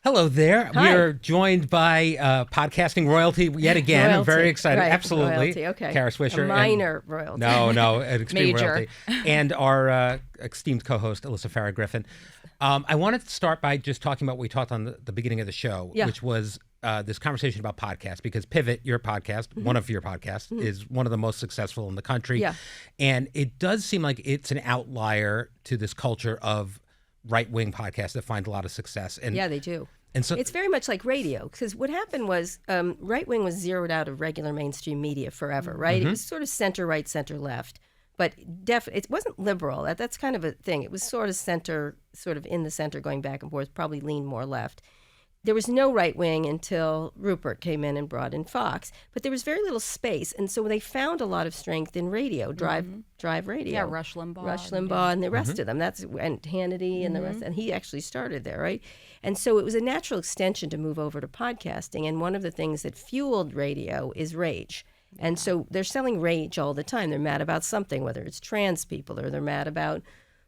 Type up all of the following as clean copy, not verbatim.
Hello there. Hi. We are joined by podcasting royalty yet again. Royalty. I'm very excited. Right. Absolutely. Royalty. Okay. Kara Swisher. A minor royalty. No, an extreme Major. royalty. And our esteemed co-host, Alyssa Farah Griffin. I wanted to start by just talking about what we talked on the beginning of the show, which was this conversation about podcasts, because Pivot, your podcast, one of your podcasts, is one of the most successful in the country. Yeah. And it does seem like it's an outlier to this culture of right-wing podcasts that find a lot of success. And Yeah, they do. And so It's very much like radio, because what happened was right wing was zeroed out of regular mainstream media forever, right? It was sort of center right, center left, but it wasn't liberal. That's kind of a thing. It was sort of center, sort of in the center, going back and forth, probably leaned more left. There was no right wing until Rupert came in and brought in Fox, but there was very little space, and so they found a lot of strength in radio, drive radio. Yeah, Rush Limbaugh. And the rest of them. And Hannity and the rest, and he actually started there, right? And so it was a natural extension to move over to podcasting. And one of the things that fueled radio is rage. And so they're selling rage all the time. They're mad about something, whether it's trans people or they're mad about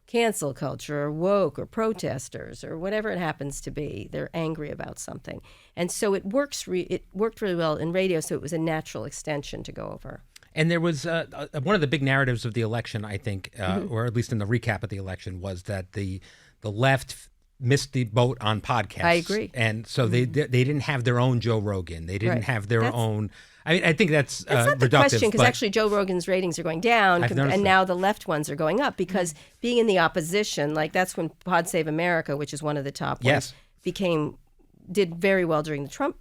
cancel culture or woke or protesters or whatever it happens to be. They're angry about something. And so it worked really well in radio, so it was a natural extension to go over. And there was one of the big narratives of the election, I think, or at least in the recap of the election, was that the left missed the boat on podcasts. I agree. And so they didn't have their own Joe Rogan. They didn't have their own. I mean, I think that's not the reductive. question, because actually Joe Rogan's ratings are going down, and now the left ones are going up, because being in the opposition, like that's when Pod Save America, which is one of the top ones, did very well during the Trump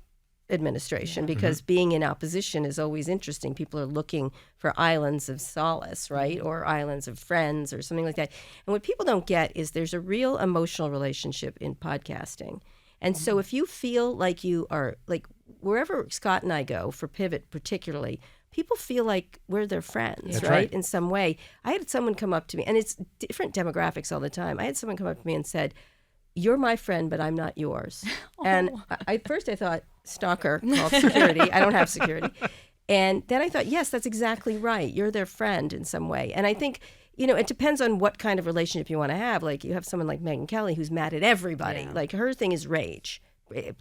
administration, because being in opposition is always interesting. People are looking for islands of solace, right? Or islands of friends or something like that. And what people don't get is there's a real emotional relationship in podcasting. And so if you feel like you are, like wherever Scott and I go, for Pivot particularly, people feel like we're their friends, That's right? In some way. I had someone come up to me, and it's different demographics all the time. I had someone come up to me and said, "You're my friend, but I'm not yours." And at first I thought, stalker, called security. I don't have security. And then I thought, yes, that's exactly right. You're their friend in some way. And I think, it depends on what kind of relationship you want to have. Like you have someone like Megyn Kelly who's mad at everybody. Yeah. Like her thing is rage.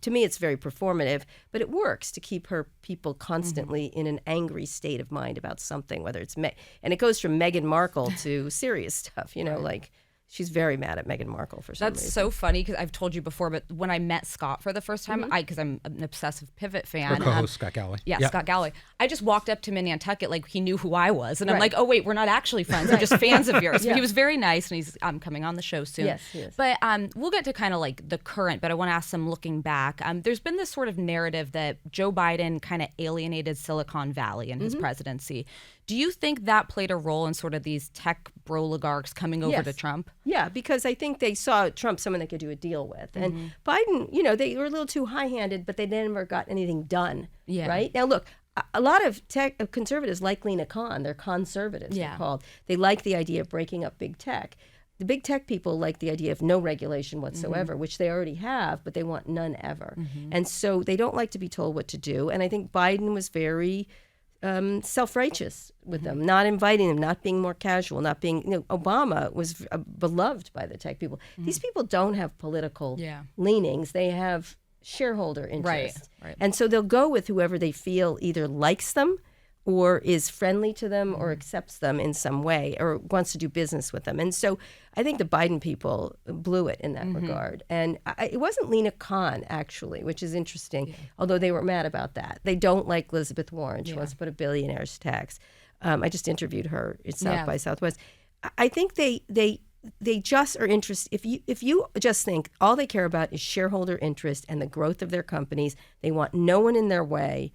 To me, it's very performative, but it works to keep her people constantly in an angry state of mind about something, whether it's and it goes from Meghan Markle to serious stuff, like she's very mad at Meghan Markle for some reason. That's so funny, because I've told you before, but when I met Scott for the first time, because I'm an obsessive Pivot fan. Our co-host, Scott Galloway. Yeah, Scott Galloway. I just walked up to him in Nantucket like he knew who I was. And I'm like, oh, wait, we're not actually friends. We're just fans of yours. But he was very nice, and he's coming on the show soon. Yes, he is. But we'll get to kind of like the current, but I want to ask some looking back. There's been this sort of narrative that Joe Biden kind of alienated Silicon Valley in his presidency. Do you think that played a role in sort of these tech broligarchs coming over to Trump? Yeah, because I think they saw Trump someone they could do a deal with. And Biden, they were a little too high-handed, but they never got anything done, right? Now, look, a lot of conservatives like Lena Khan. They're conservatives, they're called. They like the idea of breaking up big tech. The big tech people like the idea of no regulation whatsoever, which they already have, but they want none ever. And so they don't like to be told what to do. And I think Biden was very self-righteous with them, not inviting them, not being more casual, not being, Obama was beloved by the tech people. These people don't have political leanings. They have shareholder interest. Right. And so they'll go with whoever they feel either likes them or is friendly to them or accepts them in some way or wants to do business with them. And so I think the Biden people blew it in that regard. And it wasn't Lena Khan, actually, which is interesting, although they were mad about that. They don't like Elizabeth Warren. She wants to put a billionaire's tax. I just interviewed her at South by Southwest. I think they just are interested. If you just think all they care about is shareholder interest and the growth of their companies, they want no one in their way.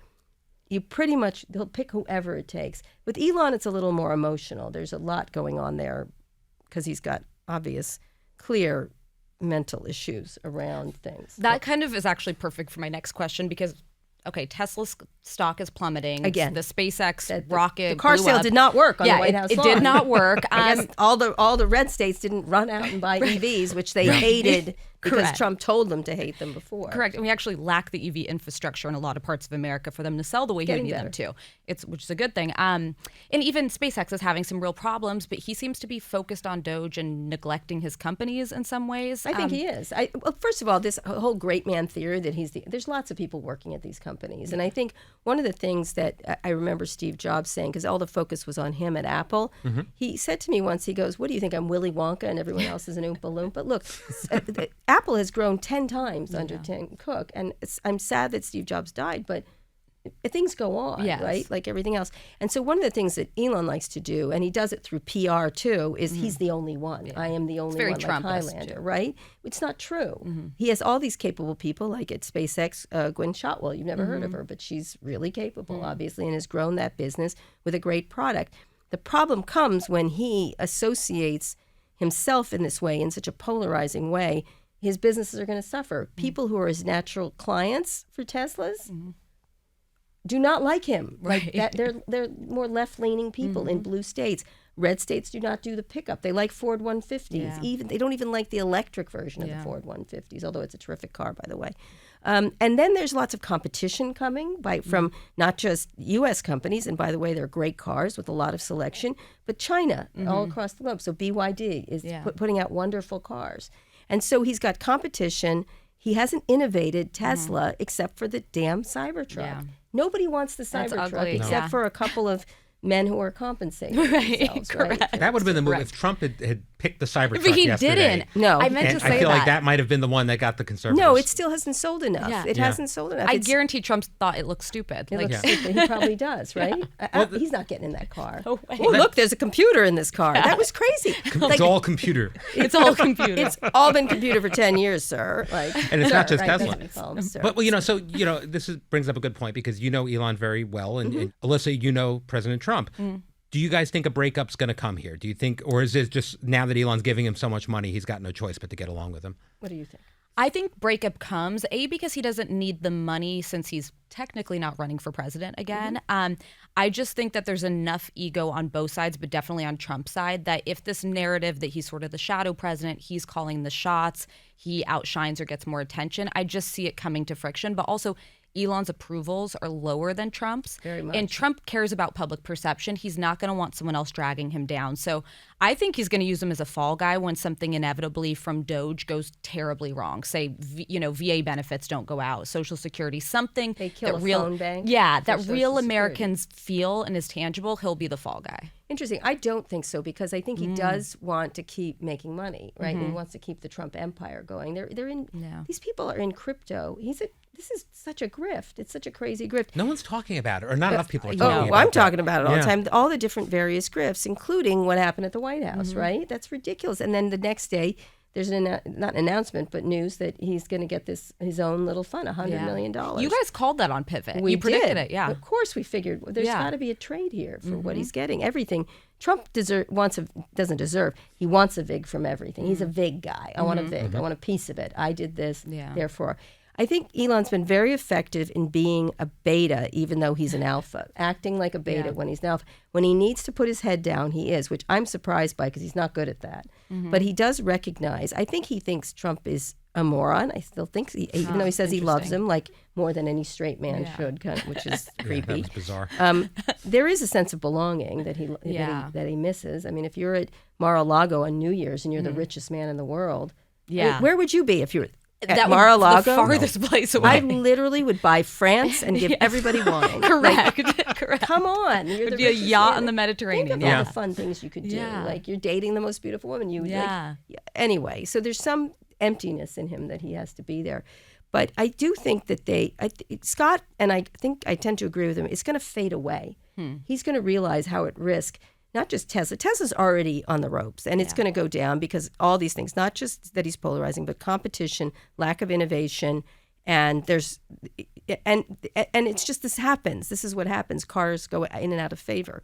You pretty much, they'll pick whoever it takes. With Elon, it's a little more emotional. There's a lot going on there because he's got obvious, clear mental issues around things. That kind of is actually perfect for my next question, because Tesla's stock is plummeting. Again, the SpaceX rocket, the car blew sale up. did not work on the White House it lawn. did not work. I guess all the red states didn't run out and buy EVs, which they hated because Correct. Trump told them to hate them before. Correct. And we actually lack the EV infrastructure in a lot of parts of America for them to sell the way he would need them to. Which is a good thing. And even SpaceX is having some real problems, but he seems to be focused on Doge and neglecting his companies in some ways. I think he is. Well, first of all, this whole great man theory that there's lots of people working at these companies. And I think one of the things that I remember Steve Jobs saying, because all the focus was on him at Apple, he said to me once, he goes, what do you think, I'm Willy Wonka and everyone else is an Oompa Loompa? Look, Apple has grown 10 times under Tim Cook. And I'm sad that Steve Jobs died, but things go on, right? Like everything else. And so one of the things that Elon likes to do, and he does it through PR too, is he's the only one. I am the only one, like Highlander, right? It's not true. He has all these capable people, like at SpaceX, Gwynne Shotwell. You've never heard of her, but she's really capable, obviously, and has grown that business with a great product. The problem comes when he associates himself in this way, in such a polarizing way. His businesses are going to suffer. People who are his natural clients for Teslas do not like him. Right. Like that, they're more left-leaning people in blue states. Red states do not do the pickup. They like Ford 150s. Yeah. Even they don't even like the electric version of the Ford 150s, although it's a terrific car, by the way. And then there's lots of competition coming from not just U.S. companies, and by the way, they're great cars with a lot of selection, but China all across the globe. So BYD is putting out wonderful cars. And so he's got competition. He hasn't innovated Tesla except for the damn Cybertruck. Yeah. Nobody wants the Cybertruck except for a couple of men who are compensating themselves, correct. Right? That would have been the move if Trump had picked the Cybertruck But he yesterday. didn't. No. I meant to say that. I feel like that might have been the one that got the conservatives. No, it still hasn't sold enough. Yeah. It hasn't sold enough. I guarantee Trump thought it looked stupid. It looks stupid. He probably does, right? He's not getting in that car. No way. Oh, look, there's a computer in this car. That was crazy. It's all computer. It's all computer. It's all been computer for 10 years, sir. And it's not just Tesla. But But, this brings up a good point because you know Elon very well. And Alyssa, you know President Trump. Do you guys think a breakup's going to come here? Do you think, or is it just now that Elon's giving him so much money, he's got no choice but to get along with him? What do you think? I think breakup comes, because he doesn't need the money since he's technically not running for president again. I just think that there's enough ego on both sides, but definitely on Trump's side, that if this narrative that he's sort of the shadow president, he's calling the shots, he outshines or gets more attention, I just see it coming to friction. But also, Elon's approvals are lower than Trump's. Very much. And Trump cares about public perception. He's not going to want someone else dragging him down. So I think he's going to use him as a fall guy when something inevitably from Doge goes terribly wrong. Say, VA benefits don't go out, Social Security, something they kill that a phone bank. Yeah, that real Americans feel and is tangible. He'll be the fall guy. Interesting. I don't think so because I think he does want to keep making money, right? And he wants to keep the Trump empire going. They're in. These people are in crypto. This is such a grift. It's such a crazy grift. No one's talking about it, or not enough people are talking about it. I'm talking about it all the time. All the different various grifts, including what happened at the White House, right? That's ridiculous. And then the next day, there's not an announcement, but news that he's going to get his own little fund, $100 million. You guys called that on Pivot. We you predicted did. it, yeah. Of course, we figured there's got to be a trade here for what he's getting. Everything. Trump doesn't deserve. He wants a VIG from everything. He's a VIG guy. I want a VIG. I want a piece of it. I did this. Therefore, I think Elon's been very effective in being a beta, even though he's an alpha, acting like a beta when he's an alpha. When he needs to put his head down, he is, which I'm surprised by because he's not good at that. But he does recognize, I think he thinks Trump is a moron. I still think, even though he says he loves him, like more than any straight man should, which is creepy. That was bizarre. There is a sense of belonging that he misses. I mean, if you're at Mar-a-Lago on New Year's and you're the richest man in the world, where would you be if you were at Mar-a-Lago? The farthest place away. I literally would buy France and give everybody wine. Correct. Correct. Come on. It'd be a yacht on the Mediterranean. Think of all the fun things you could do. Like you're dating the most beautiful woman. Anyway, so there's some emptiness in him that he has to be there. But I do think that Scott, and I think I tend to agree with him, it's going to fade away. He's going to realize how at risk, not just Tesla. Tesla's already on the ropes, and it's going to go down because all these things, not just that he's polarizing, but competition, lack of innovation, and it's just this happens. This is what happens. Cars go in and out of favor.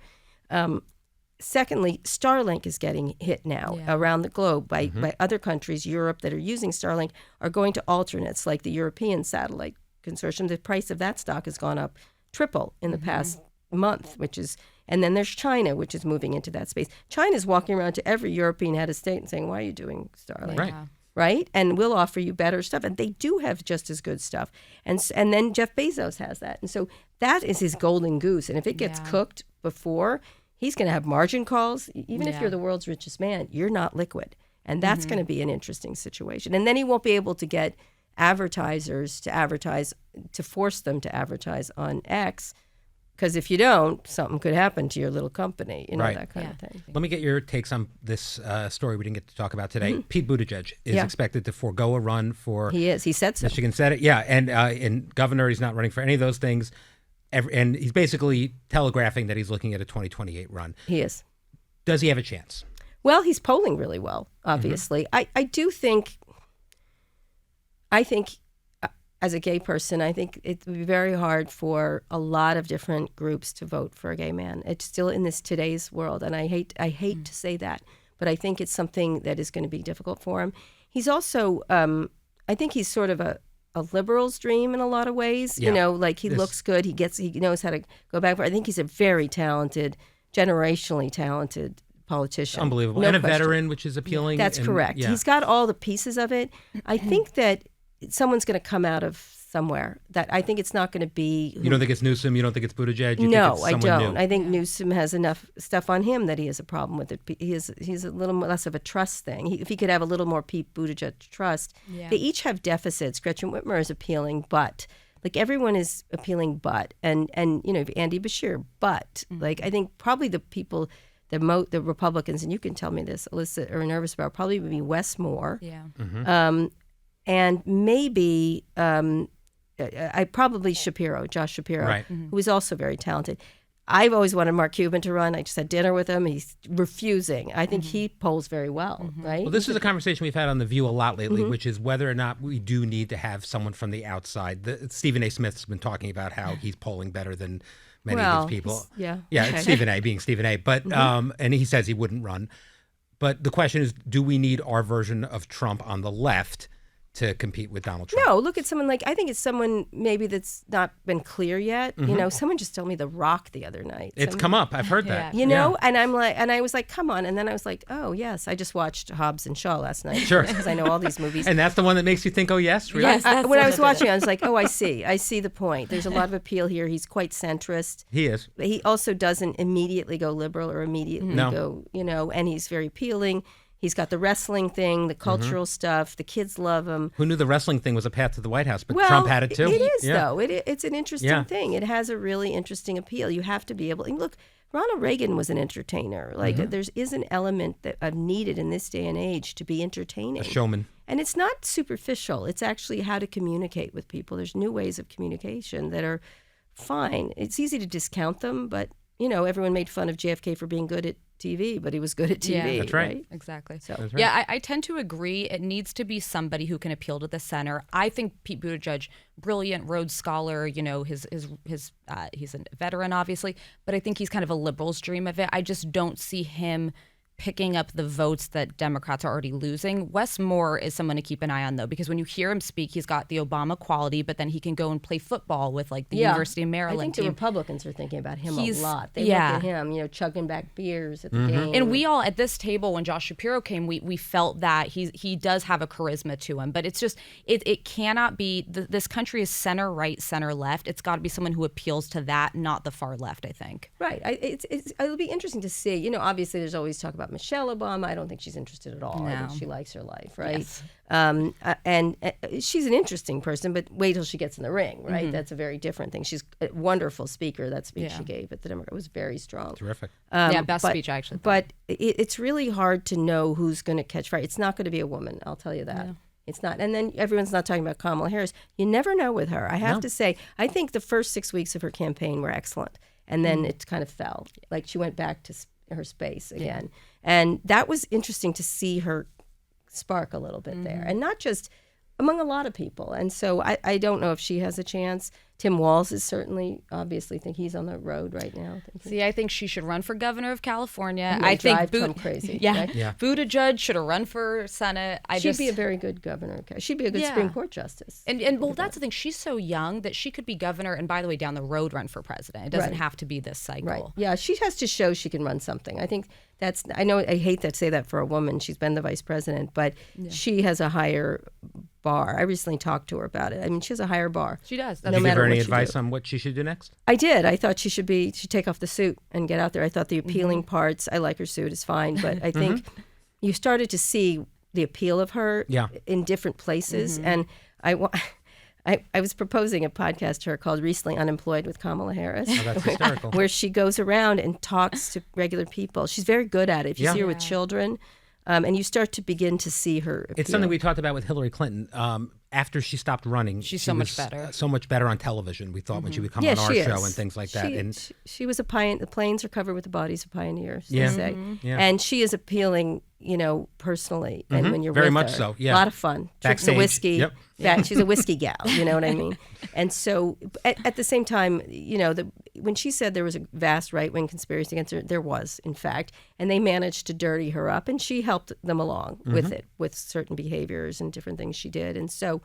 Secondly, Starlink is getting hit now around the globe by other countries. Europe that are using Starlink are going to alternates like the European Satellite Consortium. The price of that stock has gone up triple in the past month, and then there's China, which is moving into that space. China's walking around to every European head of state and saying, why are you doing Starlink? right? And we'll offer you better stuff. And they do have just as good stuff. And then Jeff Bezos has that. And so that is his golden goose. And if it gets cooked before, he's going to have margin calls. Even if you're the world's richest man, you're not liquid. And that's going to be an interesting situation. And then he won't be able to get advertisers to force them to advertise on X. Because if you don't, something could happen to your little company, that kind of thing. Let me get your takes on this story we didn't get to talk about today. Pete Buttigieg is expected to forego a run for... He is. He said so. Michigan said it. Yeah, and in governor, he's not running for any of those things. And he's basically telegraphing that he's looking at a 2028 run. He is. Does he have a chance? Well, he's polling really well, obviously. I think... As a gay person, I think it would be very hard for a lot of different groups to vote for a gay man. It's still in today's world, and I hate to say that, but I think it's something that is going to be difficult for him. He's also, I think he's sort of a liberal's dream in a lot of ways. Yeah. He looks good. He knows how to go back. I think he's a very talented, generationally talented politician. Unbelievable. No and a question. veteran, which is appealing. That's correct. Yeah. He's got all the pieces of it. I think that someone's going to come out of somewhere. That I think it's not going to be... You don't think it's Newsom? You don't think it's Buttigieg? You No, think I it's someone don't. new? I think Newsom has enough stuff on him that he has a problem with it. He's a little less of a trust thing. If he could have a little more Pete Buttigieg trust. Yeah. They each have deficits. Gretchen Whitmer is appealing, but... everyone is appealing, but... And Andy Bashir, but... I think probably the people... The Republicans, and you can tell me this, Alyssa, are nervous about probably would be Wes Moore. Yeah. And maybe probably Josh Shapiro, right. who is also very talented. I've always wanted Mark Cuban to run. I just had dinner with him. He's refusing. I think he polls very well, right? Well, this is a conversation we've had on The View a lot lately, which is whether or not we do need to have someone from the outside. Stephen A. Smith's been talking about how he's polling better than many of these people. Yeah. Okay. Stephen A. being Stephen A. But and he says he wouldn't run. But the question is, do we need our version of Trump on the left to compete with Donald Trump? No, look at someone I think it's someone maybe that's not been clear yet. Someone just told me The Rock the other night. It's come up. I've heard that. And I was like, come on. And then I was like, oh, yes. I just watched Hobbs and Shaw last night. Sure. Because I know all these movies. And that's the one that makes you think, oh, yes? Really? Yes. When I was watching, I was like, oh, I see the point. There's a lot of appeal here. He's quite centrist. He is. He also doesn't immediately go liberal or immediately go, and he's very appealing. He's got the wrestling thing, the cultural stuff. The kids love him. Who knew the wrestling thing was a path to the White House? But Trump had it too. It is, though. It's an interesting thing. It has a really interesting appeal. You have to be able... Look, Ronald Reagan was an entertainer. There is an element of needed in this day and age to be entertaining. A showman. And it's not superficial. It's actually how to communicate with people. There's new ways of communication that are fine. It's easy to discount them, but, everyone made fun of JFK for being good at TV, but he was good at TV. Yeah, that's right. Exactly. So, that's right. Yeah, I tend to agree. It needs to be somebody who can appeal to the center. I think Pete Buttigieg, brilliant Rhodes Scholar, he's a veteran, obviously, but I think he's kind of a liberal's dream of it. I just don't see him picking up the votes that Democrats are already losing. Wes Moore is someone to keep an eye on, though, because when you hear him speak, he's got the Obama quality, but then he can go and play football with the University of Maryland I think team. The Republicans are thinking about him a lot. They look at him, chugging back beers at the game. And we all at this table, when Josh Shapiro came, we felt that he does have a charisma to him, but it's just it cannot be. This country is center right, center left. It's got to be someone who appeals to that, not the far left. I think. Right. It'll be interesting to see. Obviously, there's always talk about Michelle Obama. I don't think she's interested at all. No. I think she likes her life, right? Yes. And she's an interesting person, but wait till she gets in the ring, right? That's a very different thing. She's a wonderful speaker. That speech she gave at the Democrat was very strong. Terrific. Best speech, I actually. But it's really hard to know who's going to catch fire. It's not going to be a woman, I'll tell you that. Yeah. It's not. And then everyone's not talking about Kamala Harris. You never know with her. I have to say, I think the first 6 weeks of her campaign were excellent. And then it kind of fell. She went back to her space again. And that was interesting to see her spark a little bit there. And not just among a lot of people. And so I don't know if she has a chance. Tim Walz is certainly, obviously, think he's on the road right now. See, I think she should run for governor of California. I think Trump crazy. Yeah, right? yeah. Buttigieg should have run for Senate. She'd be a very good governor. She'd be a good Supreme Court justice. And well, that's the thing. She's so young that she could be governor, and by the way, down the road run for president. It doesn't have to be this cycle. Right. Yeah, she has to show she can run something. I think I know I hate to say that for a woman. She's been the vice president, but she has a higher bar. I recently talked to her about it. I mean, she has a higher bar. She does. Did you give her any advice on what she should do next? I did. I thought she should take off the suit and get out there. I thought the appealing parts, I like her suit, is fine, but I think you started to see the appeal of her in different places. And I was proposing a podcast to her called Recently Unemployed with Kamala Harris. Oh, that's hysterical. Where she goes around and talks to regular people. She's very good at it. If you see her with children, and you start to begin to see her appeal. It's something we talked about with Hillary Clinton. After she stopped running, she's so much better. So much better on television, we thought, when she would come on our show and things like that. She was a pioneer. The planes are covered with the bodies of pioneers, they say. And she is appealing, personally. And when you're very with much her, so, yeah. A lot of fun. Drinks a whiskey. She's a whiskey gal, you know what I mean? And so at the same time, when she said there was a vast right-wing conspiracy against her, there was, in fact, and they managed to dirty her up, and she helped them along with it, with certain behaviors and different things she did. And so,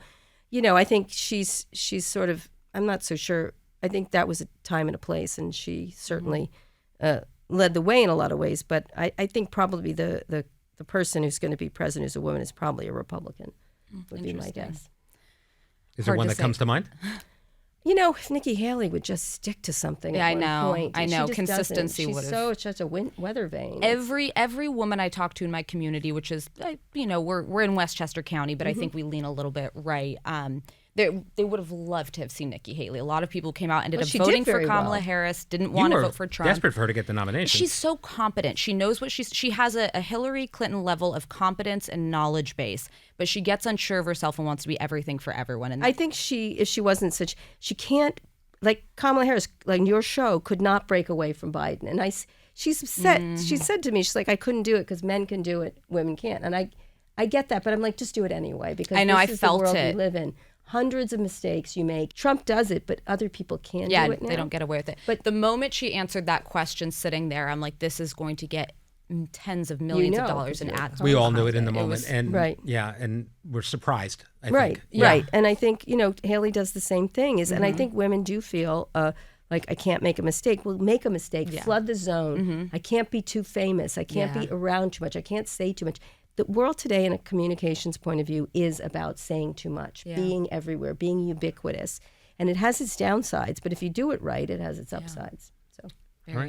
I think she's sort of, I'm not so sure, I think that was a time and a place, and she certainly led the way in a lot of ways, but I think probably the person who's going to be president who's a woman is probably a Republican, would be my guess. Is there one that comes to mind? If Nikki Haley would just stick to something at one point. I know. Consistency would have. She's such a weather vane. Every woman I talk to in my community, which is, we're in Westchester County, but I think we lean a little bit right. They would have loved to have seen Nikki Haley. A lot of people came out and ended up voting for Kamala Harris, didn't want to vote for Trump. Desperate for her to get the nomination. She's so competent. She knows what she has a Hillary Clinton level of competence and knowledge base, but she gets unsure of herself and wants to be everything for everyone. And I think if she wasn't she can't, like Kamala Harris, like your show, could not break away from Biden. And she's upset. She said to me, she's like, I couldn't do it because men can do it, women can't. And I get that, but I'm like, just do it anyway, because this is the world we live in. Hundreds of mistakes you make. Trump does it, but other people can't do it now. They don't get away with it. But the moment she answered that question sitting there, I'm like, this is going to get tens of millions of dollars in ads. We all knew it in the moment. And and we're surprised, I think. Right. And I think, Haley does the same thing. And I think women do feel like, I can't make a mistake. Well, make a mistake. Flood the zone. I can't be too famous. I can't be around too much. I can't say too much. The world today, in a communications point of view, is about saying too much, being everywhere, being ubiquitous. And it has its downsides, but if you do it right, it has its upsides. So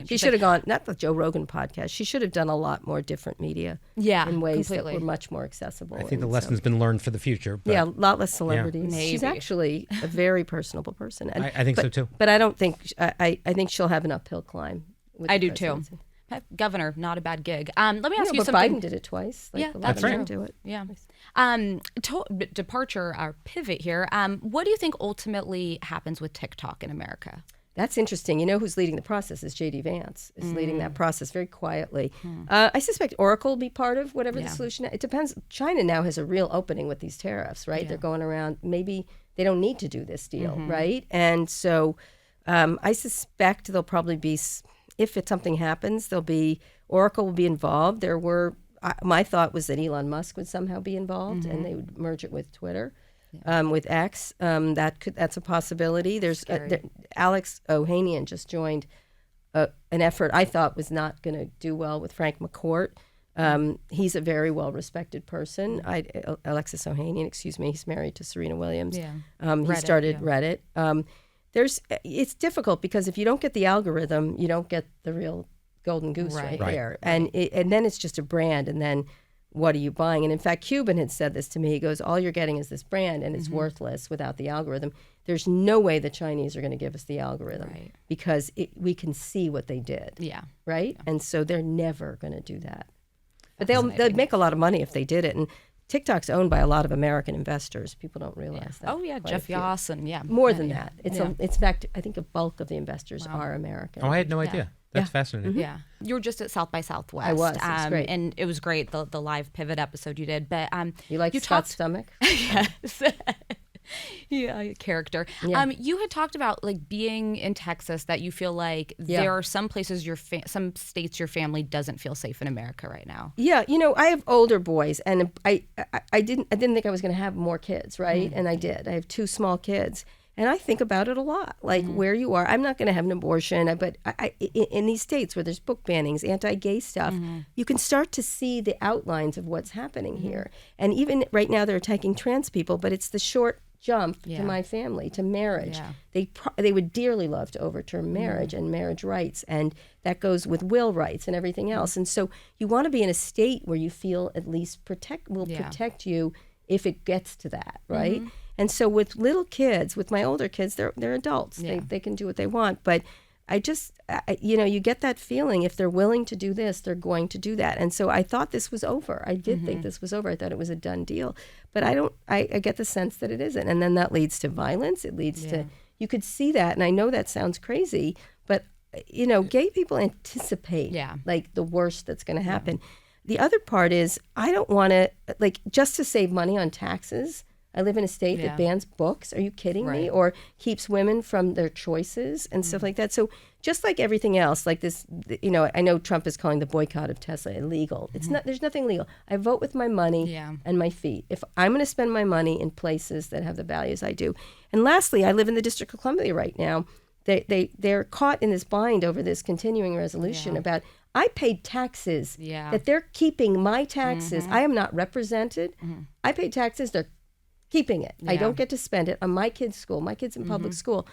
she should have gone, not the Joe Rogan podcast, she should have done a lot more different media in ways that were much more accessible. I think the lesson's been learned for the future. But a lot less celebrities. She's actually a very personable person. And, I think so, too. But I don't think, I think she'll have an uphill climb. I do, too. Governor, not a bad gig. Let me ask you something. Biden did it twice. that's right. Do it. Yeah. Departure, our pivot here. What do you think ultimately happens with TikTok in America? That's interesting. You know who's leading the process is J.D. Vance is leading that process very quietly. I suspect Oracle will be part of whatever the solution. It depends. China now has a real opening with these tariffs, right? They're going around. Maybe they don't need to do this deal, right? And so I suspect there'll probably be, if something happens, Oracle will be involved. My thought was that Elon Musk would somehow be involved, and they would merge it with Twitter. With X, that's a possibility. There's Alex Ohanian just joined an effort I thought was not going to do well with Frank McCourt. He's a very well-respected person. Alexis Ohanian, he's married to Serena Williams. He started Reddit. It's difficult because if you don't get the algorithm, you don't get the real golden goose right there. And then it's just a brand, and then what are you buying? And in fact, Cuban had said this to me. He goes, all you're getting is this brand, and it's worthless without the algorithm. There's no way the Chinese are going to give us the algorithm because we can see what they did. Yeah. Right? Yeah. And so they're never going to do that. But they'd make a lot of money if they did it. And TikTok's owned by a lot of American investors. People don't realize that. Oh yeah, Jeff Yoss and more than that. It's in fact, I think a bulk of the investors are American. Oh, I had no idea. That's fascinating. Mm-hmm. Yeah, you were just at South by Southwest. I was. It was great, and it was great the live pivot episode you did. But you like Scott's stomach? Yes. Yeah, character. Yeah. You had talked about like being in Texas, that you feel like there are some places some states your family doesn't feel safe in America right now. Yeah, I have older boys, and I didn't think I was going to have more kids, right? And I did. I have 2 small kids, and I think about it a lot, like where you are. I'm not going to have an abortion, but in these states where there's book bannings, anti-gay stuff, you can start to see the outlines of what's happening here. And even right now, they're attacking trans people, but it's the short jump to my family, to marriage. They would dearly love to overturn marriage and marriage rights, and that goes with will rights and everything else. And so you want to be in a state where you feel at least protect you if it gets to that, right? And so with little kids, with my older kids, they're adults. They can do what they want, but I just, you get that feeling if they're willing to do this, they're going to do that. And so I thought this was over. I did think this was over. I thought it was a done deal. But I get the sense that it isn't. And then that leads to violence. It leads to, you could see that. And I know that sounds crazy, but, gay people anticipate like the worst that's going to happen. The other part is I don't want to, like, just to save money on taxes. I live in a state that bans books. Are you kidding me? Or keeps women from their choices and stuff like that. So just like everything else, like this, I know Trump is calling the boycott of Tesla illegal. It's not. There's nothing legal. I vote with my money and my feet. If I'm going to spend my money in places that have the values I do. And lastly, I live in the District of Columbia right now. They're caught in this bind over this continuing resolution about I paid taxes that they're keeping my taxes. I am not represented. I paid taxes. They're keeping it. I don't get to spend it on my kids' school, my kids in public school.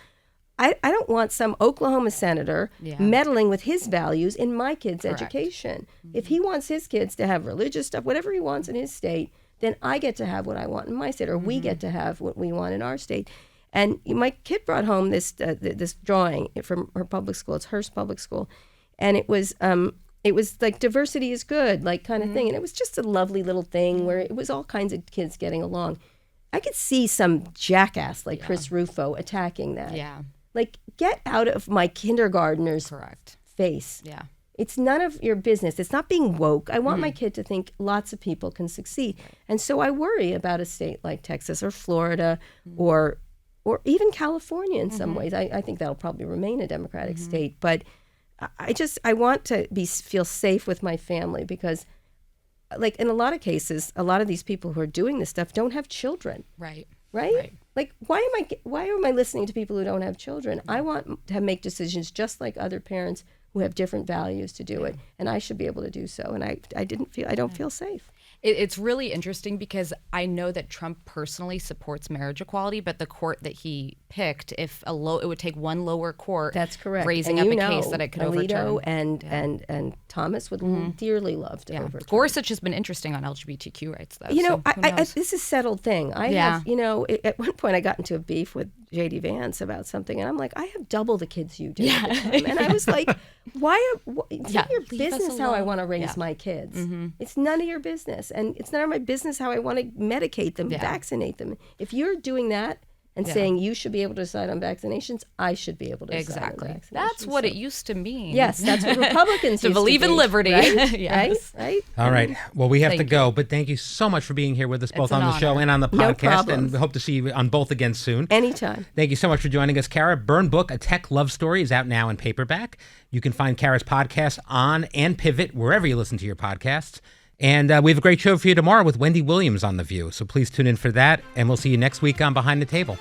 I don't want some Oklahoma senator meddling with his values in my kids' education. If he wants his kids to have religious stuff, whatever he wants in his state, then I get to have what I want in my state, or we get to have what we want in our state. And my kid brought home this drawing from her public school. It's Hearst Public School. And it was like diversity is good, like kind of thing. And it was just a lovely little thing where it was all kinds of kids getting along. I could see some jackass like Chris Rufo attacking that. Yeah. Like, get out of my kindergartner's face. Yeah. It's none of your business. It's not being woke. I want my kid to think lots of people can succeed. And so I worry about a state like Texas or Florida or even California in some ways. I think that'll probably remain a Democratic state. But I want to feel safe with my family because, like, in a lot of cases, a lot of these people who are doing this stuff don't have children. Right? Like, why am I listening to people who don't have children? I want to make decisions just like other parents who have different values to do it, and I should be able to do so. And I don't feel safe. It's really interesting because I know that Trump personally supports marriage equality, but the court that he picked, it would take one lower court. That's correct. Raising up a case that it could Alito overturn. And Thomas would dearly love to overturn. Gorsuch has been interesting on LGBTQ rights, though. This is a settled thing. At one point I got into a beef with J.D. Vance about something, and I'm like, I have double the kids you do. And I was like, it's not your business how I want to raise my kids. It's none of your business. And it's none of my business how I want to medicate them, vaccinate them. If you're doing that and saying you should be able to decide on vaccinations, I should be able to decide on vaccinations. That's what it used to mean. Yes, that's what Republicans to believe in liberty. Right? Yes. Right? All right. Well, we have to go, but thank you so much for being here with us, both on the show and on the podcast. And we hope to see you on both again soon. Anytime. Thank you so much for joining us, Kara. Burn Book, A Tech Love Story is out now in paperback. You can find Kara's podcast on and Pivot, wherever you listen to your podcasts. And we have a great show for you tomorrow with Wendy Williams on The View. So please tune in for that. And we'll see you next week on Behind the Table.